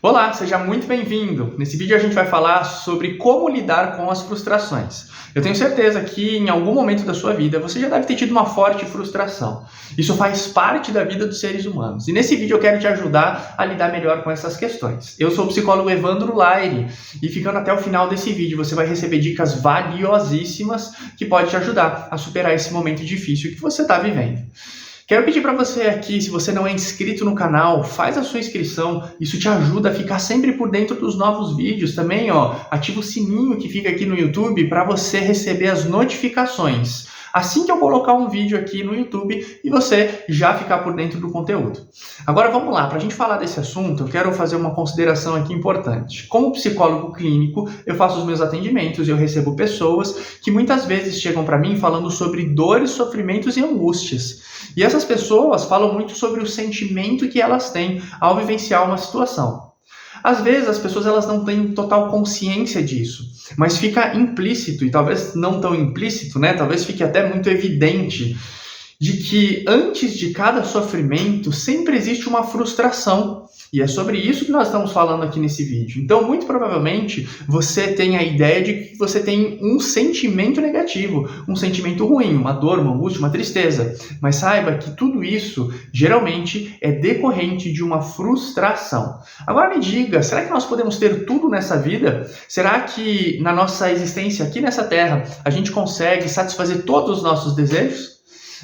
Olá, seja muito bem-vindo! Nesse vídeo a gente vai falar sobre como lidar com as frustrações. Eu tenho certeza que em algum momento da sua vida você já deve ter tido uma forte frustração. Isso faz parte da vida dos seres humanos. E nesse vídeo eu quero te ajudar a lidar melhor com essas questões. Eu sou o psicólogo Evandro Laire e ficando até o final desse vídeo você vai receber dicas valiosíssimas que podem te ajudar a superar esse momento difícil que você está vivendo. Quero pedir para você aqui, se você não é inscrito no canal, faz a sua inscrição, isso te ajuda a ficar sempre por dentro dos novos vídeos. Também, ativa o sininho que fica aqui no YouTube para você receber as notificações assim que eu colocar um vídeo aqui no YouTube e você já ficar por dentro do conteúdo. Agora vamos lá, para a gente falar desse assunto, eu quero fazer uma consideração aqui importante. Como psicólogo clínico, eu faço os meus atendimentos e eu recebo pessoas que muitas vezes chegam para mim falando sobre dores, sofrimentos e angústias. E essas pessoas falam muito sobre o sentimento que elas têm ao vivenciar uma situação. Às vezes as pessoas elas não têm total consciência disso, mas fica implícito, e talvez não tão implícito, né? Talvez fique até muito evidente, de que antes de cada sofrimento sempre existe uma frustração. E é sobre isso que nós estamos falando aqui nesse vídeo. Então, muito provavelmente, você tem a ideia de que você tem um sentimento negativo, um sentimento ruim, uma dor, uma angústia, uma tristeza. Mas saiba que tudo isso, geralmente, é decorrente de uma frustração. Agora me diga, será que nós podemos ter tudo nessa vida? Será que na nossa existência aqui nessa Terra, a gente consegue satisfazer todos os nossos desejos?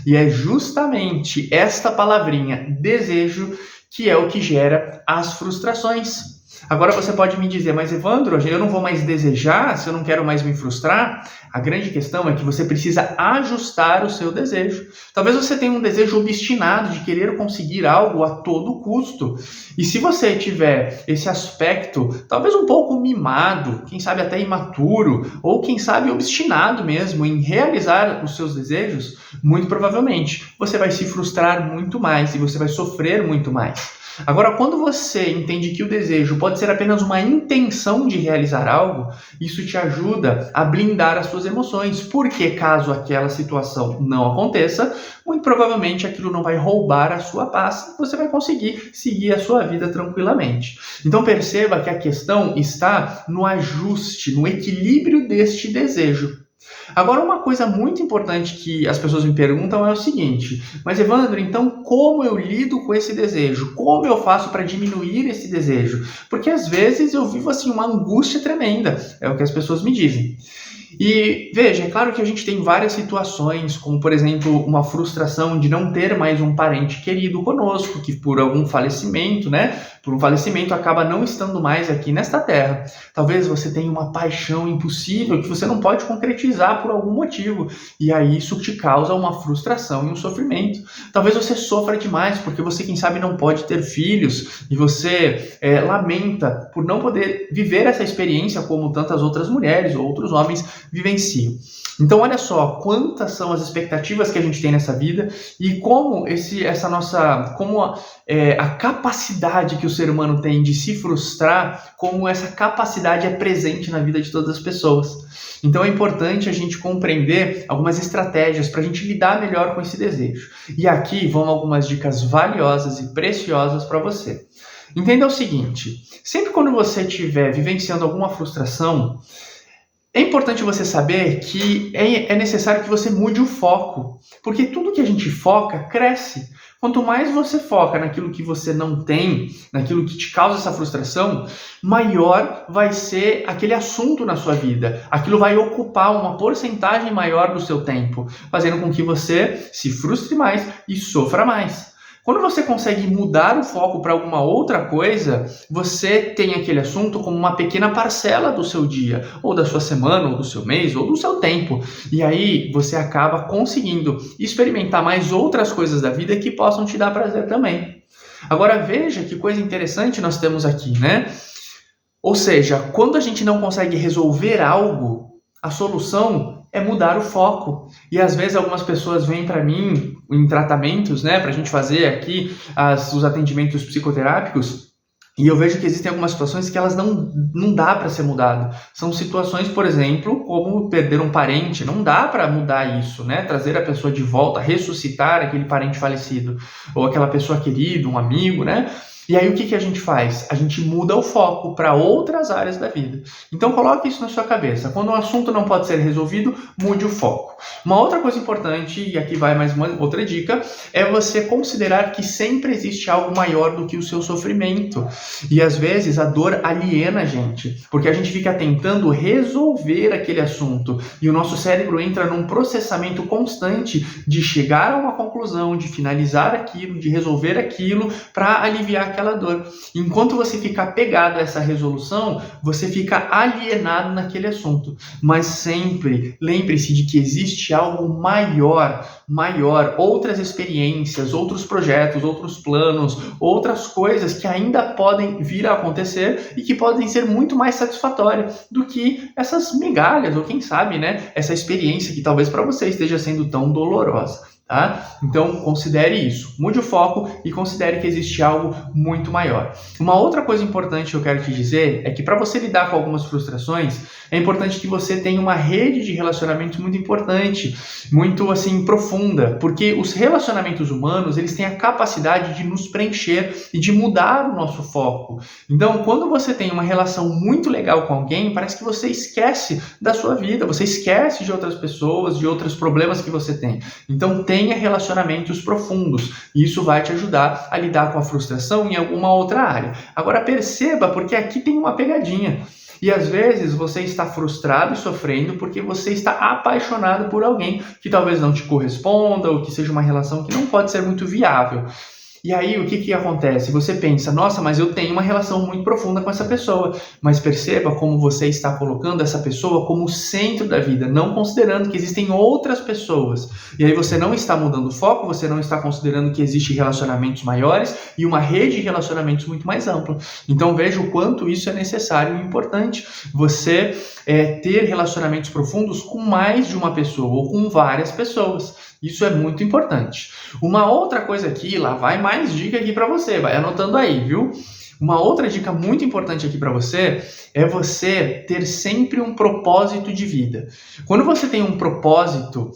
E é justamente esta palavrinha, desejo, que é o que gera as frustrações. Agora você pode me dizer, mas Evandro, eu não vou mais desejar, se eu não quero mais me frustrar? A grande questão é que você precisa ajustar o seu desejo. Talvez você tenha um desejo obstinado de querer conseguir algo a todo custo. E se você tiver esse aspecto, talvez um pouco mimado, quem sabe até imaturo, ou quem sabe obstinado mesmo em realizar os seus desejos, muito provavelmente você vai se frustrar muito mais e você vai sofrer muito mais. Agora, quando você entende que o desejo pode ser apenas uma intenção de realizar algo, isso te ajuda a blindar as suas emoções, porque caso aquela situação não aconteça, muito provavelmente aquilo não vai roubar a sua paz e você vai conseguir seguir a sua vida tranquilamente. Então perceba que a questão está no ajuste, no equilíbrio deste desejo. Agora, uma coisa muito importante que as pessoas me perguntam é o seguinte, mas Evandro, então como eu lido com esse desejo? Como eu faço para diminuir esse desejo? Porque às vezes eu vivo assim uma angústia tremenda, é o que as pessoas me dizem. E veja, é claro que a gente tem várias situações, como por exemplo, uma frustração de não ter mais um parente querido conosco, que por algum falecimento, por um falecimento acaba não estando mais aqui nesta terra. Talvez você tenha uma paixão impossível que você não pode concretizar por algum motivo, e aí isso te causa uma frustração e um sofrimento. Talvez você sofra demais porque você, quem sabe, não pode ter filhos, e você lamenta por não poder viver essa experiência como tantas outras mulheres ou outros homens vivenciam. Então olha só quantas são as expectativas que a gente tem nessa vida e como a capacidade que o ser humano tem de se frustrar, como essa capacidade é presente na vida de todas as pessoas. Então é importante a gente compreender algumas estratégias para a gente lidar melhor com esse desejo. E aqui vão algumas dicas valiosas e preciosas para você. Entenda o seguinte, sempre quando você estiver vivenciando alguma frustração, é importante você saber que é necessário que você mude o foco, porque tudo que a gente foca cresce. Quanto mais você foca naquilo que você não tem, naquilo que te causa essa frustração, maior vai ser aquele assunto na sua vida. Aquilo vai ocupar uma porcentagem maior do seu tempo, fazendo com que você se frustre mais e sofra mais. Quando você consegue mudar o foco para alguma outra coisa, você tem aquele assunto como uma pequena parcela do seu dia, ou da sua semana, ou do seu mês, ou do seu tempo. E aí você acaba conseguindo experimentar mais outras coisas da vida que possam te dar prazer também. Agora veja que coisa interessante nós temos aqui, Ou seja, quando a gente não consegue resolver algo, a solução é mudar o foco. E às vezes algumas pessoas vêm para mim em tratamentos, para a gente fazer aqui os atendimentos psicoterápicos, e eu vejo que existem algumas situações que elas não dá para ser mudado. São situações, por exemplo, como perder um parente. Não dá para mudar isso, Trazer a pessoa de volta, ressuscitar aquele parente falecido, ou aquela pessoa querida, um amigo, E aí o que a gente faz? A gente muda o foco para outras áreas da vida. Então coloque isso na sua cabeça. Quando um assunto não pode ser resolvido, mude o foco. Uma outra coisa importante, e aqui vai mais uma outra dica, é você considerar que sempre existe algo maior do que o seu sofrimento. E às vezes a dor aliena a gente, porque a gente fica tentando resolver aquele assunto. E o nosso cérebro entra num processamento constante de chegar a uma conclusão, de finalizar aquilo, de resolver aquilo para aliviar aquela dor. Enquanto você ficar pegado a essa resolução, você fica alienado naquele assunto. Mas sempre lembre-se de que existe algo maior, outras experiências, outros projetos, outros planos, outras coisas que ainda podem vir a acontecer e que podem ser muito mais satisfatórias do que essas migalhas, ou quem sabe, né, essa experiência que talvez para você esteja sendo tão dolorosa. Tá? Então, considere isso. Mude o foco e considere que existe algo muito maior. Uma outra coisa importante que eu quero te dizer é que para você lidar com algumas frustrações, é importante que você tenha uma rede de relacionamentos muito importante, muito assim profunda, porque os relacionamentos humanos, eles têm a capacidade de nos preencher e de mudar o nosso foco. Então, quando você tem uma relação muito legal com alguém, parece que você esquece da sua vida, você esquece de outras pessoas, de outros problemas que você tem. Então, tenha relacionamentos profundos e isso vai te ajudar a lidar com a frustração em alguma outra área. Agora perceba, porque aqui tem uma pegadinha. E às vezes você está frustrado e sofrendo porque você está apaixonado por alguém que talvez não te corresponda ou que seja uma relação que não pode ser muito viável. E aí, o que acontece? Você pensa, nossa, mas eu tenho uma relação muito profunda com essa pessoa. Mas perceba como você está colocando essa pessoa como o centro da vida, não considerando que existem outras pessoas. E aí você não está mudando o foco, você não está considerando que existem relacionamentos maiores e uma rede de relacionamentos muito mais ampla. Então veja o quanto isso é necessário e importante. Você ter relacionamentos profundos com mais de uma pessoa ou com várias pessoas. Isso é muito importante. Uma outra coisa aqui, lá vai mais dica aqui para você, vai anotando aí, viu? Uma outra dica muito importante aqui para você é você ter sempre um propósito de vida. Quando você tem um propósito,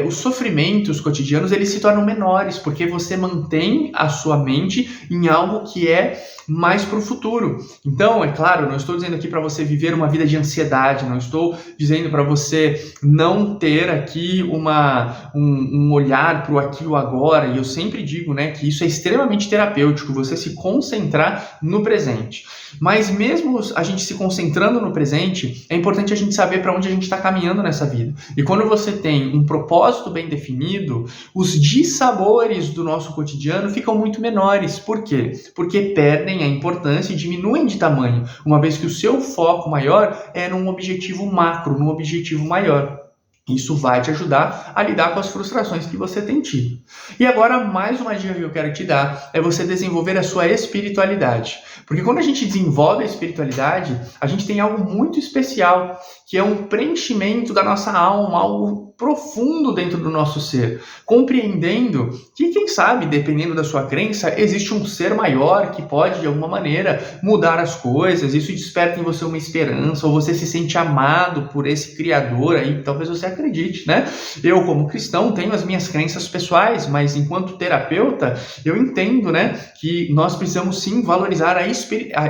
os sofrimentos cotidianos eles se tornam menores, porque você mantém a sua mente em algo que é mais para o futuro. Então, é claro, não estou dizendo aqui para você viver uma vida de ansiedade, não estou dizendo para você não ter aqui um olhar para o aqui e o agora, e eu sempre digo, né, que isso é extremamente terapêutico, você se concentrar no presente. Mas mesmo a gente se concentrando no presente, é importante a gente saber para onde a gente está caminhando nessa vida. E quando você tem um propósito bem definido, os dissabores do nosso cotidiano ficam muito menores. Por quê? Porque perdem a importância e diminuem de tamanho, uma vez que o seu foco maior é num objetivo macro, num objetivo maior. Isso vai te ajudar a lidar com as frustrações que você tem tido. E agora, mais uma dica que eu quero te dar é você desenvolver a sua espiritualidade. Porque quando a gente desenvolve a espiritualidade, a gente tem algo muito especial, que é um preenchimento da nossa alma, algo profundo dentro do nosso ser, compreendendo que, quem sabe, dependendo da sua crença, existe um ser maior que pode, de alguma maneira, mudar as coisas. Isso desperta em você uma esperança, ou você se sente amado por esse Criador aí, talvez você acredite, né? Eu, como cristão, tenho as minhas crenças pessoais, mas enquanto terapeuta, eu entendo, né, que nós precisamos sim valorizar a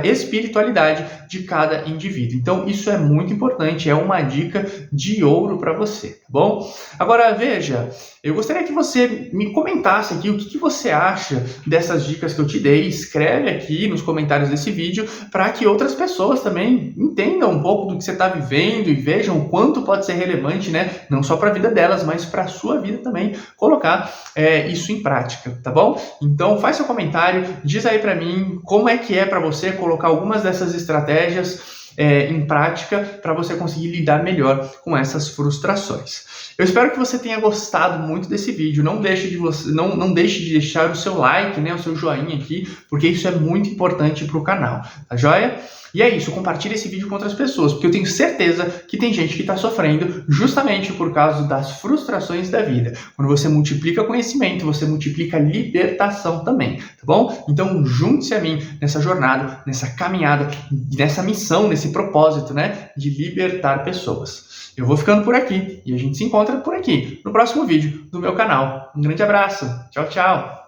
espiritualidade de cada indivíduo. Então, isso é muito importante, é uma dica de ouro para você, tá bom? Agora, veja, eu gostaria que você me comentasse aqui o que você acha dessas dicas que eu te dei. Escreve aqui nos comentários desse vídeo para que outras pessoas também entendam um pouco do que você está vivendo e vejam o quanto pode ser relevante, né? Não só para a vida delas, mas para a sua vida também, colocar isso em prática, tá bom? Então, faz seu comentário, diz aí para mim como é que é para você colocar algumas dessas estratégias em prática para você conseguir lidar melhor com essas frustrações. Eu espero que você tenha gostado muito desse vídeo. Não deixe de deixar o seu like, né, o seu joinha aqui, porque isso é muito importante para o canal, tá joia? E é isso, compartilhe esse vídeo com outras pessoas, porque eu tenho certeza que tem gente que está sofrendo justamente por causa das frustrações da vida. Quando você multiplica conhecimento, você multiplica libertação também, tá bom? Então junte-se a mim nessa jornada, nessa caminhada, nessa missão, nesse propósito, né, de libertar pessoas. Eu vou ficando por aqui e a gente se encontra por aqui no próximo vídeo do meu canal. Um grande abraço, tchau, tchau!